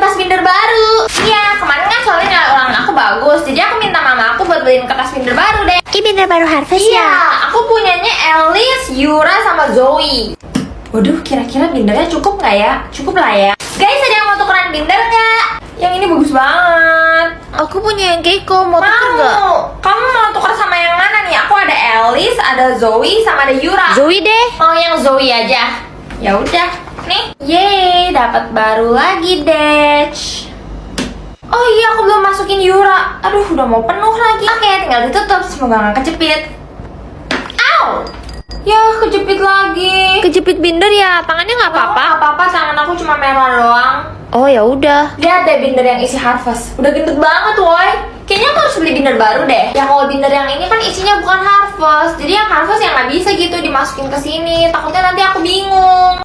kertas binder baru. Iya, kemarin kan soalnya nilai ulangan aku bagus, jadi aku minta mama aku buat beliin kertas binder baru deh. Ini binder baru Harvest Iya, ya? aku punyanya Alice, Yura, sama Zoe. Waduh, kira-kira bindernya cukup nggak ya? Cukup lah ya. Guys, ada yang mau tukeran binder nggak? Yang ini bagus banget. Aku punya yang Keiko, mau tuker nggak? Mau. Kamu mau tukar sama yang mana nih? Aku ada Alice, ada Zoe, sama ada Yura. Zoe deh. Mau yang Zoe aja. Ya udah, nih. Yeay, dapat baru lagi, Dech. Oh iya, aku belum masukin Yura. Aduh, udah mau penuh lagi. Oke, tinggal ditutup. Semoga nggak kejepit. Au! Ya, kejepit lagi. Kejepit binder ya, tangannya nggak apa-apa. Nggak apa-apa, tangan aku cuma merah doang. Oh ya udah. Lihat deh binder yang isi Harvest. Udah gendut banget, woy. Kayaknya aku harus beli binder baru deh. Ya kalau binder yang ini kan isinya bukan Harvest. Jadi yang Harvest yang nggak bisa gitu dimasukin ke sini. Takutnya nanti